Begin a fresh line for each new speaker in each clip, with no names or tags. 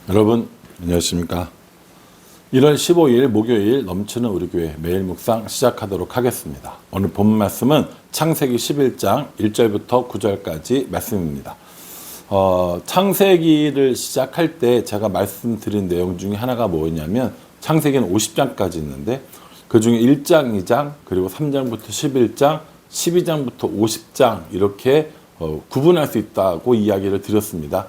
여러분 안녕하십니까. 1월 15일 목요일 넘치는 우리 교회 매일 묵상 시작하도록 하겠습니다. 오늘 본 말씀은 창세기 11장 1절부터 9절까지 말씀입니다. 창세기를 시작할 때 제가 말씀드린 내용 중에 하나가 뭐였냐면 창세기는 50장까지 있는데 그 중에 1장, 2장, 그리고 3장부터 11장, 12장부터 50장 이렇게 구분할 수 있다고 이야기를 드렸습니다.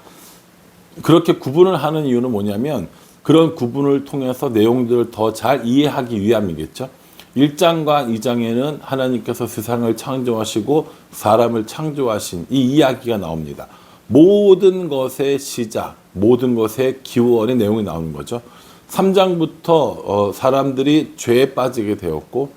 그렇게 구분을 하는 이유는 뭐냐면 그런 구분을 통해서 내용들을 더 잘 이해하기 위함이겠죠. 1장과 2장에는 하나님께서 세상을 창조하시고 사람을 창조하신 이 이야기가 나옵니다. 모든 것의 시작, 모든 것의 기원의 내용이 나오는 거죠. 3장부터 사람들이 죄에 빠지게 되었고,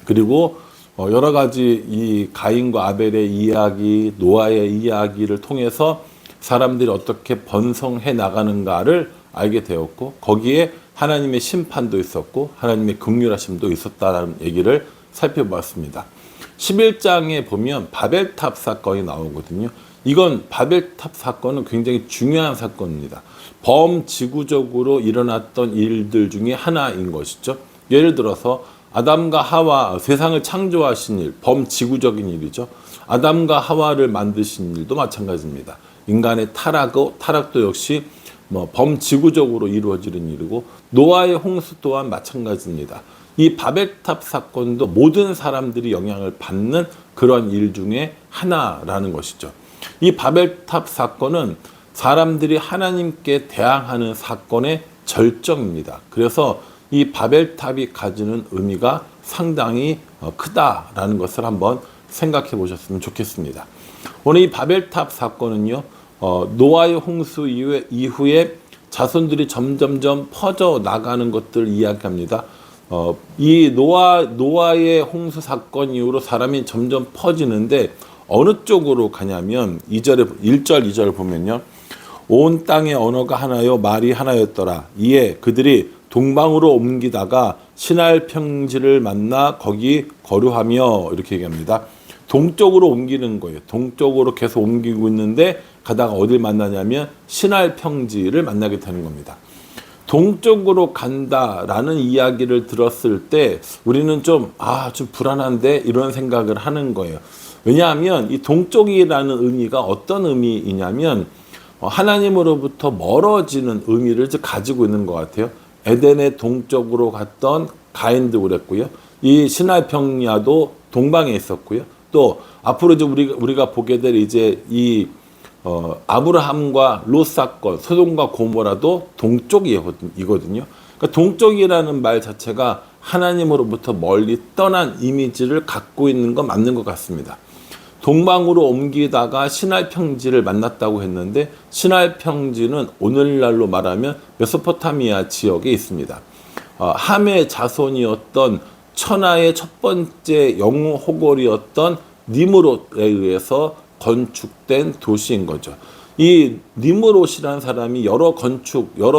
그리고 여러 가지 이 가인과 아벨의 이야기, 노아의 이야기를 통해서 사람들이 어떻게 번성해 나가는가를 알게 되었고, 거기에 하나님의 심판도 있었고 하나님의 긍휼하심도 있었다는 얘기를 살펴보았습니다. 11장에 보면 바벨탑 사건이 나오거든요. 이건 바벨탑 사건은 굉장히 중요한 사건입니다. 범지구적으로 일어났던 일들 중에 하나인 것이죠. 예를 들어서 아담과 하와, 세상을 창조하신 일, 범지구적인 일이죠. 아담과 하와를 만드신 일도 마찬가지입니다. 인간의 타락도 역시 범지구적으로 이루어지는 일이고, 노아의 홍수 또한 마찬가지입니다. 이 바벨탑 사건도 모든 사람들이 영향을 받는 그런 일 중에 하나라는 것이죠. 이 바벨탑 사건은 사람들이 하나님께 대항하는 사건의 절정입니다. 그래서 이 바벨탑이 가지는 의미가 상당히 크다라는 것을 한번 생각해 보셨으면 좋겠습니다. 오늘 이 바벨탑 사건은요, 노아의 홍수 이후에 자손들이 점점점 퍼져 나가는 것들을 이야기합니다. 이 노아의 홍수 사건 이후로 사람이 점점 퍼지는데 어느 쪽으로 가냐면 1절, 2절 보면요. 온 땅의 언어가 하나요 말이 하나였더라. 이에 그들이 동방으로 옮기다가 시날 평지를 만나 거기 거류하며, 이렇게 얘기합니다. 동쪽으로 옮기는 거예요. 동쪽으로 계속 옮기고 있는데 가다가 어딜 만나냐면 시날 평지를 만나게 되는 겁니다. 동쪽으로 간다라는 이야기를 들었을 때 우리는 좀 불안한데 이런 생각을 하는 거예요. 왜냐하면 이 동쪽이라는 의미가 어떤 의미이냐면 하나님으로부터 멀어지는 의미를 가지고 있는 것 같아요. 에덴의 동쪽으로 갔던 가인도 그랬고요. 이 시날 평야도 동방에 있었고요. 또 앞으로 이제 우리가 보게 될 이제 이 아브라함과 롯 사건, 소돔과 고모라도 동쪽이거든요. 그러니까 동쪽이라는 말 자체가 하나님으로부터 멀리 떠난 이미지를 갖고 있는 건 맞는 것 같습니다. 동방으로 옮기다가 시날 평지를 만났다고 했는데, 시날 평지는 오늘날로 말하면 메소포타미아 지역에 있습니다. 함의 자손이었던 천하의 첫 번째 영웅 호골이었던 니므롯에 의해서 건축된 도시인 거죠. 이 니므롯이라는 사람이 여러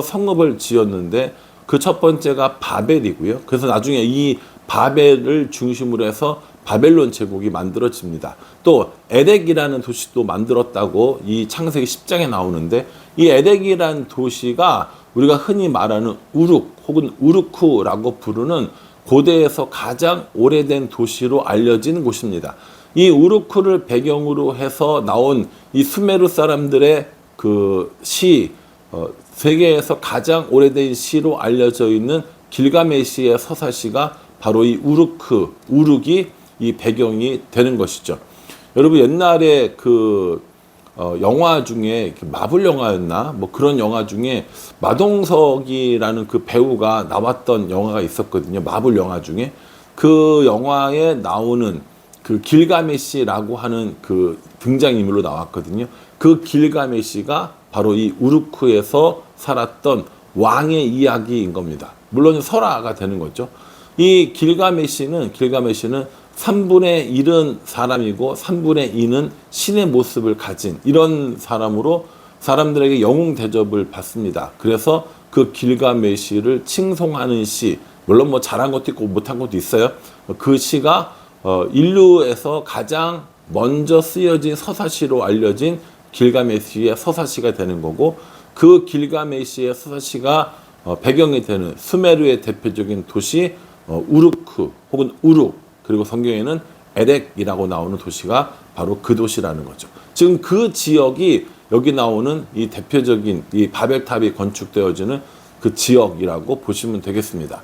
성읍을 지었는데 그 첫 번째가 바벨이고요. 그래서 나중에 이 바벨을 중심으로 해서 바벨론 제국이 만들어집니다. 또 에렉이라는 도시도 만들었다고 이 창세기 10장에 나오는데, 이 에렉이라는 도시가 우리가 흔히 말하는 우룩 혹은 우르크라고 부르는 고대에서 가장 오래된 도시로 알려진 곳입니다. 이 우르크를 배경으로 해서 나온 이 수메르 사람들의 그 시, 세계에서 가장 오래된 시로 알려져 있는 길가메시의 서사시가 바로 이 우룩이 이 배경이 되는 것이죠. 여러분 옛날에 영화 중에 마블 영화였나 그런 영화 중에 마동석이라는 그 배우가 나왔던 영화가 있었거든요. 마블 영화 중에 그 영화에 나오는 그 길가메시라고 하는 그 등장인물로 나왔거든요. 그 길가메시가 바로 이 우르크에서 살았던 왕의 이야기인 겁니다. 물론 설화가 되는 거죠. 이 길가메시는 3분의 1은 사람이고 3분의 2는 신의 모습을 가진 이런 사람으로 사람들에게 영웅 대접을 받습니다. 그래서 그 길가메시를 칭송하는 시, 물론 잘한 것도 있고 못한 것도 있어요. 그 시가 인류에서 가장 먼저 쓰여진 서사시로 알려진 길가메시의 서사시가 되는 거고, 그 길가메시의 서사시가 배경이 되는 수메르의 대표적인 도시 우르크 혹은 우룩, 그리고 성경에는 에렉이라고 나오는 도시가 바로 그 도시라는 거죠. 지금 그 지역이 여기 나오는 이 대표적인 이 바벨탑이 건축되어지는 그 지역이라고 보시면 되겠습니다.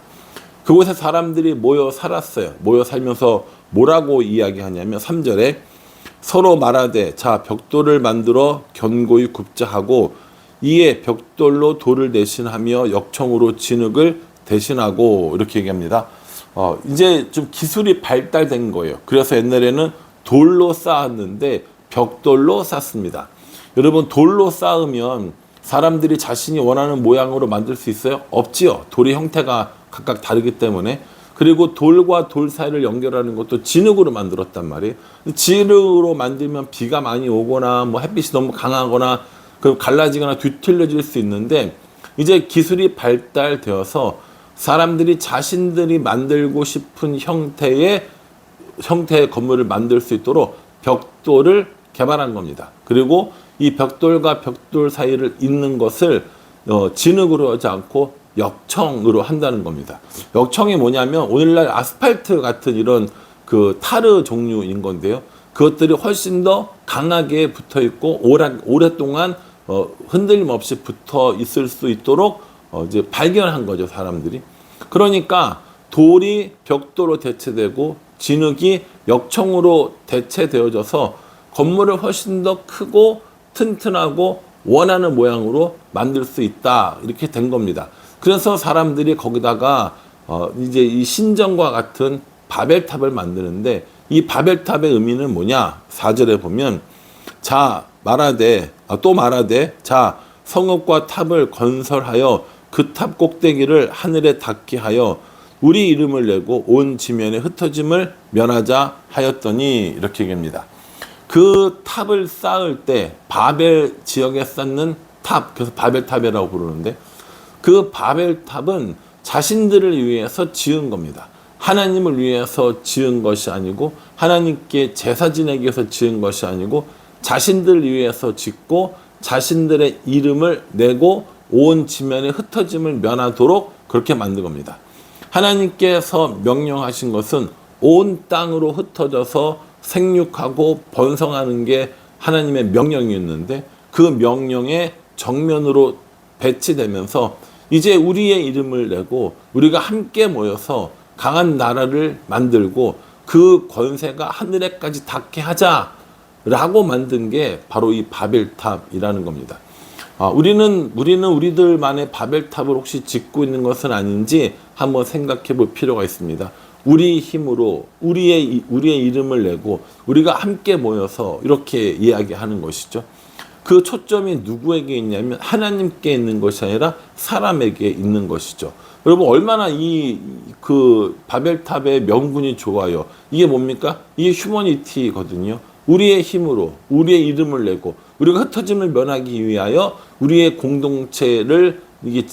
그곳에 사람들이 모여 살았어요. 모여 살면서 뭐라고 이야기하냐면 3절에 서로 말하되 자 벽돌을 만들어 견고히 굽자 하고 이에 벽돌로 돌을 대신하며 역청으로 진흙을 대신하고 이렇게 얘기합니다. 이제 좀 기술이 발달된 거예요. 그래서 옛날에는 돌로 쌓았는데 벽돌로 쌓습니다. 여러분 돌로 쌓으면 사람들이 자신이 원하는 모양으로 만들 수 있어요? 없지요. 돌의 형태가 각각 다르기 때문에. 그리고 돌과 돌 사이를 연결하는 것도 진흙으로 만들었단 말이에요. 진흙으로 만들면 비가 많이 오거나 뭐 햇빛이 너무 강하거나 그 갈라지거나 뒤틀려질 수 있는데 이제 기술이 발달되어서 사람들이 자신들이 만들고 싶은 형태의 건물을 만들 수 있도록 벽돌을 개발한 겁니다. 그리고 이 벽돌과 벽돌 사이를 잇는 것을 진흙으로 하지 않고 역청으로 한다는 겁니다. 역청이 뭐냐면 오늘날 아스팔트 같은 이런 그 타르 종류인 건데요. 그것들이 훨씬 더 강하게 붙어 있고 오랫동안 흔들림 없이 붙어 있을 수 있도록 이제 발견한 거죠, 사람들이. 그러니까 돌이 벽돌로 대체되고 진흙이 역청으로 대체되어져서 건물을 훨씬 더 크고 튼튼하고 원하는 모양으로 만들 수 있다, 이렇게 된 겁니다. 그래서 사람들이 거기다가 이제 이 신전과 같은 바벨탑을 만드는데 이 바벨탑의 의미는 뭐냐? 4절에 보면 자 말하되 자 성읍과 탑을 건설하여 그 탑 꼭대기를 하늘에 닿게 하여 우리 이름을 내고 온 지면에 흩어짐을 면하자 하였더니 이렇게 얘기합니다. 그 탑을 쌓을 때 바벨 지역에 쌓는 탑, 그래서 바벨탑이라고 부르는데 그 바벨탑은 자신들을 위해서 지은 겁니다. 하나님을 위해서 지은 것이 아니고 하나님께 제사 지내기 위해서 지은 것이 아니고 자신들을 위해서 짓고 자신들의 이름을 내고 온 지면에 흩어짐을 면하도록 그렇게 만든 겁니다. 하나님께서 명령하신 것은 온 땅으로 흩어져서 생육하고 번성하는 게 하나님의 명령이었는데 그 명령에 정면으로 배치되면서 이제 우리의 이름을 내고 우리가 함께 모여서 강한 나라를 만들고 그 권세가 하늘에까지 닿게 하자라고 만든 게 바로 이 바벨탑이라는 겁니다. 우리는 우리들만의 바벨탑을 혹시 짓고 있는 것은 아닌지 한번 생각해 볼 필요가 있습니다. 우리 힘으로 우리의 이름을 내고 우리가 함께 모여서 이렇게 이야기하는 것이죠. 그 초점이 누구에게 있냐면 하나님께 있는 것이 아니라 사람에게 있는 것이죠. 여러분 얼마나 그 바벨탑의 명분이 좋아요. 이게 뭡니까? 이게 휴머니티거든요. 우리의 힘으로 우리의 이름을 내고 우리가 흩어짐을 면하기 위하여 우리의 공동체를 이게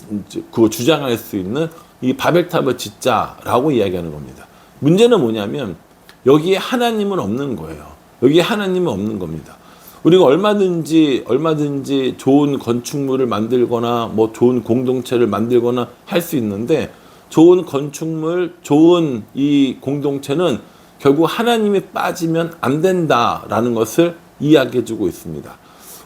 그 주장할 수 있는 이 바벨탑을 짓자라고 이야기하는 겁니다. 문제는 뭐냐면 여기에 하나님은 없는 거예요. 여기에 하나님은 없는 겁니다. 우리가 얼마든지 좋은 건축물을 만들거나 뭐 좋은 공동체를 만들거나 할 수 있는데 좋은 건축물, 좋은 이 공동체는 결국 하나님이 빠지면 안 된다라는 것을 이야기해 주고 있습니다.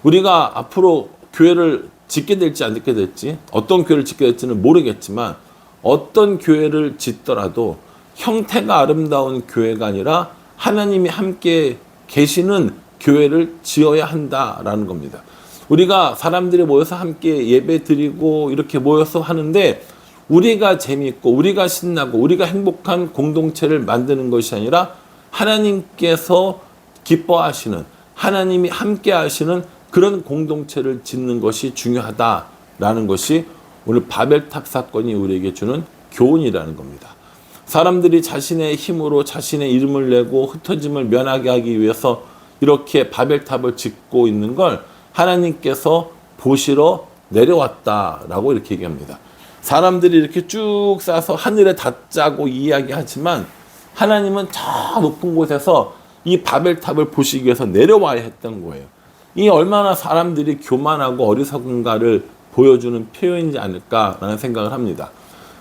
우리가 앞으로 교회를 짓게 될지 안 짓게 될지 어떤 교회를 짓게 될지는 모르겠지만 어떤 교회를 짓더라도 형태가 아름다운 교회가 아니라 하나님이 함께 계시는 교회를 지어야 한다라는 겁니다. 우리가 사람들이 모여서 함께 예배 드리고 이렇게 모여서 하는데 우리가 재미있고 우리가 신나고 우리가 행복한 공동체를 만드는 것이 아니라 하나님께서 기뻐하시는 하나님이 함께 하시는 그런 공동체를 짓는 것이 중요하다라는 것이 오늘 바벨탑 사건이 우리에게 주는 교훈이라는 겁니다. 사람들이 자신의 힘으로 자신의 이름을 내고 흩어짐을 면하게 하기 위해서 이렇게 바벨탑을 짓고 있는 걸 하나님께서 보시러 내려왔다라고 이렇게 얘기합니다. 사람들이 이렇게 쭉 쌓아서 하늘에 닿자고 이야기하지만 하나님은 저 높은 곳에서 이 바벨탑을 보시기 위해서 내려와야 했던 거예요. 이 얼마나 사람들이 교만하고 어리석은가를 보여주는 표현이지 않을까라는 생각을 합니다.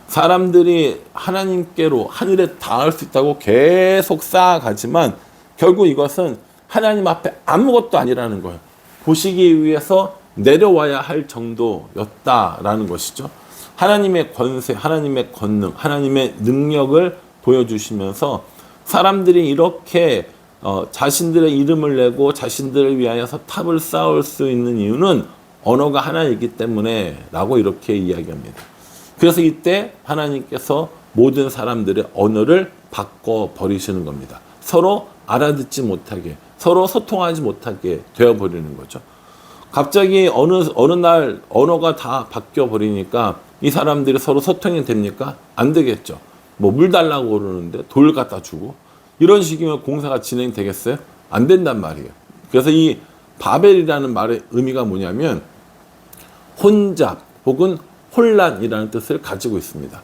사람들이 하나님께로 하늘에 닿을 수 있다고 계속 쌓아가지만 결국 이것은 하나님 앞에 아무것도 아니라는 거예요. 보시기 위해서 내려와야 할 정도였다라는 것이죠. 하나님의 권세, 하나님의 권능, 하나님의 능력을 보여주시면서 사람들이 이렇게 자신들의 이름을 내고 자신들을 위하여서 탑을 쌓을 수 있는 이유는 언어가 하나이기 때문에 라고 이렇게 이야기합니다. 그래서 이때 하나님께서 모든 사람들의 언어를 바꿔버리시는 겁니다. 서로 알아듣지 못하게, 서로 소통하지 못하게 되어버리는 거죠. 갑자기 어느 날 언어가 다 바뀌어버리니까 이 사람들이 서로 소통이 됩니까? 안 되겠죠. 뭐 물 달라고 그러는데 돌 갖다 주고 이런 식이면 공사가 진행되겠어요? 안 된단 말이에요. 그래서 이 바벨이라는 말의 의미가 뭐냐면 혼잡 혹은 혼란이라는 뜻을 가지고 있습니다.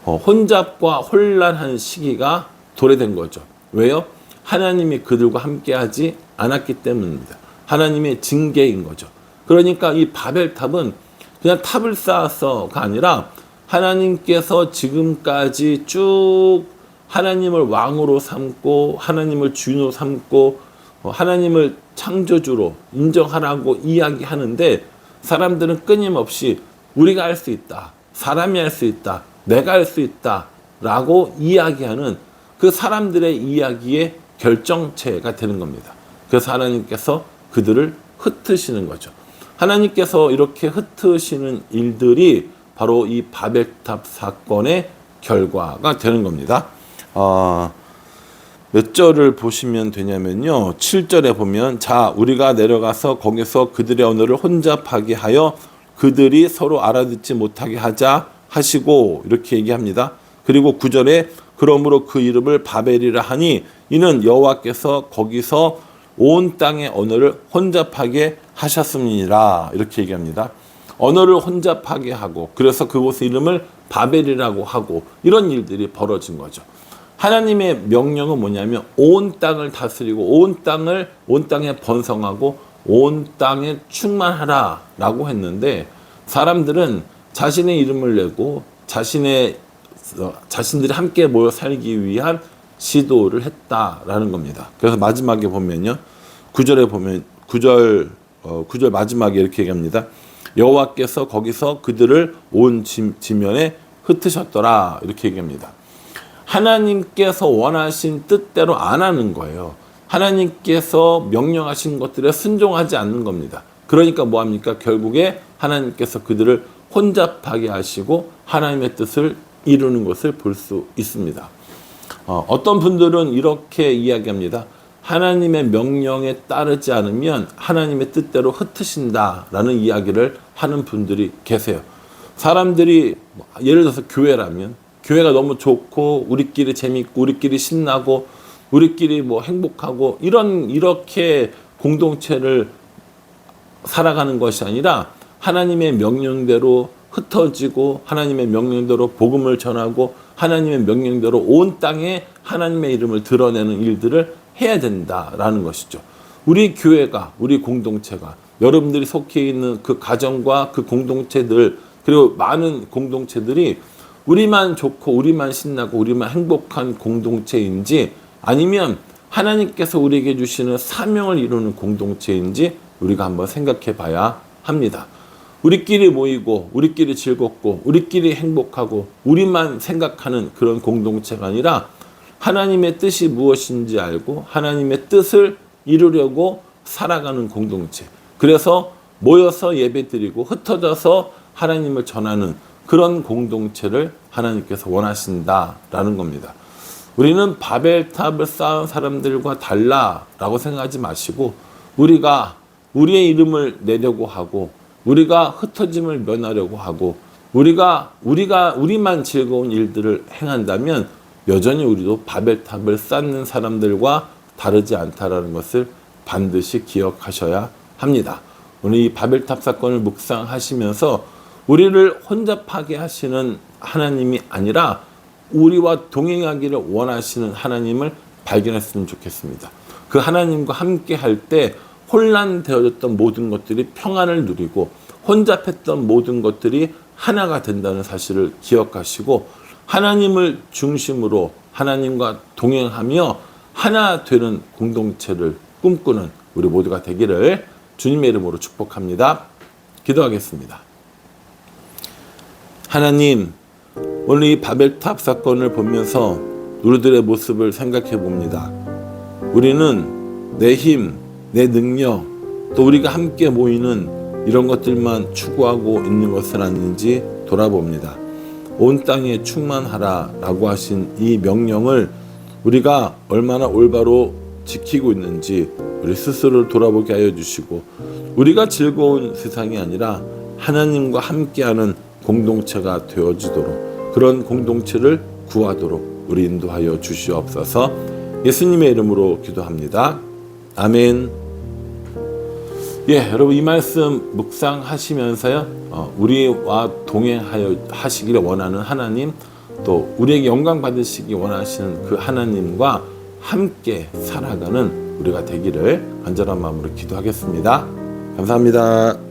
혼잡과 혼란한 시기가 도래된 거죠. 왜요? 하나님이 그들과 함께하지 않았기 때문입니다. 하나님의 징계인 거죠. 그러니까 이 바벨탑은 그냥 탑을 쌓아서가 아니라 하나님께서 지금까지 쭉 하나님을 왕으로 삼고 하나님을 주인으로 삼고 하나님을 창조주로 인정하라고 이야기하는데 사람들은 끊임없이 우리가 할 수 있다, 사람이 할 수 있다, 내가 할 수 있다 라고 이야기하는 그 사람들의 이야기의 결정체가 되는 겁니다. 그래서 하나님께서 그들을 흩으시는 거죠. 하나님께서 이렇게 흩으시는 일들이 바로 이 바벨탑 사건의 결과가 되는 겁니다. 몇 절을 보시면 되냐면요. 7절에 보면 자 우리가 내려가서 거기서 그들의 언어를 혼잡하게 하여 그들이 서로 알아듣지 못하게 하자 하시고 이렇게 얘기합니다. 그리고 9절에 그러므로 그 이름을 바벨이라 하니 이는 여호와께서 거기서 온 땅의 언어를 혼잡하게 하셨음이니라 이렇게 얘기합니다. 언어를 혼잡하게 하고 그래서 그곳 이름을 바벨이라고 하고 이런 일들이 벌어진 거죠. 하나님의 명령은 뭐냐면 온 땅을 다스리고 온 땅에 번성하고 온 땅에 충만하라 라고 했는데 사람들은 자신의 이름을 내고 자신들이 함께 모여 살기 위한 시도를 했다라는 겁니다. 그래서 마지막에 보면요. 9절에 보면 9절 마지막에 이렇게 얘기합니다. 여호와께서 거기서 그들을 온 지면에 흩으셨더라 이렇게 얘기합니다. 하나님께서 원하신 뜻대로 안 하는 거예요. 하나님께서 명령하신 것들에 순종하지 않는 겁니다. 그러니까 뭐합니까? 결국에 하나님께서 그들을 혼잡하게 하시고 하나님의 뜻을 이루는 것을 볼 수 있습니다. 어떤 분들은 이렇게 이야기합니다. 하나님의 명령에 따르지 않으면 하나님의 뜻대로 흩으신다라는 이야기를 하는 분들이 계세요. 사람들이 예를 들어서 교회라면 교회가 너무 좋고 우리끼리 재밌고 우리끼리 신나고 우리끼리 뭐 행복하고 이렇게 공동체를 살아가는 것이 아니라 하나님의 명령대로 흩어지고 하나님의 명령대로 복음을 전하고 하나님의 명령대로 온 땅에 하나님의 이름을 드러내는 일들을 해야 된다라는 것이죠. 우리 교회가, 우리 공동체가, 여러분들이 속해 있는 그 가정과 그 공동체들, 그리고 많은 공동체들이 우리만 좋고 우리만 신나고 우리만 행복한 공동체인지 아니면 하나님께서 우리에게 주시는 사명을 이루는 공동체인지 우리가 한번 생각해 봐야 합니다. 우리끼리 모이고 우리끼리 즐겁고 우리끼리 행복하고 우리만 생각하는 그런 공동체가 아니라 하나님의 뜻이 무엇인지 알고 하나님의 뜻을 이루려고 살아가는 공동체. 그래서 모여서 예배드리고 흩어져서 하나님을 전하는 그런 공동체를 하나님께서 원하신다라는 겁니다. 우리는 바벨탑을 쌓은 사람들과 달라라고 생각하지 마시고 우리가 우리의 이름을 내려고 하고 우리가 흩어짐을 면하려고 하고 우리만 즐거운 일들을 행한다면 여전히 우리도 바벨탑을 쌓는 사람들과 다르지 않다라는 것을 반드시 기억하셔야 합니다. 오늘 이 바벨탑 사건을 묵상하시면서 우리를 혼잡하게 하시는 하나님이 아니라 우리와 동행하기를 원하시는 하나님을 발견했으면 좋겠습니다. 그 하나님과 함께 할 때 혼란되어졌던 모든 것들이 평안을 누리고 혼잡했던 모든 것들이 하나가 된다는 사실을 기억하시고 하나님을 중심으로 하나님과 동행하며 하나 되는 공동체를 꿈꾸는 우리 모두가 되기를 주님의 이름으로 축복합니다. 기도하겠습니다. 하나님, 오늘 이 바벨탑 사건을 보면서 우리들의 모습을 생각해 봅니다. 우리는 내 힘, 내 능력, 또 우리가 함께 모이는 이런 것들만 추구하고 있는 것은 아닌지 돌아봅니다. 온 땅에 충만하라 라고 하신 이 명령을 우리가 얼마나 올바로 지키고 있는지 우리 스스로를 돌아보게 하여 주시고 우리가 즐거운 세상이 아니라 하나님과 함께하는 공동체가 되어지도록 그런 공동체를 구하도록 우리 인도하여 주시옵소서. 예수님의 이름으로 기도합니다. 아멘. 예, 여러분 이 말씀 묵상하시면서요, 우리와 동행하여 하시기를 원하는 하나님, 또 우리에게 영광 받으시기 원하시는 그 하나님과 함께 살아가는 우리가 되기를 간절한 마음으로 기도하겠습니다. 감사합니다.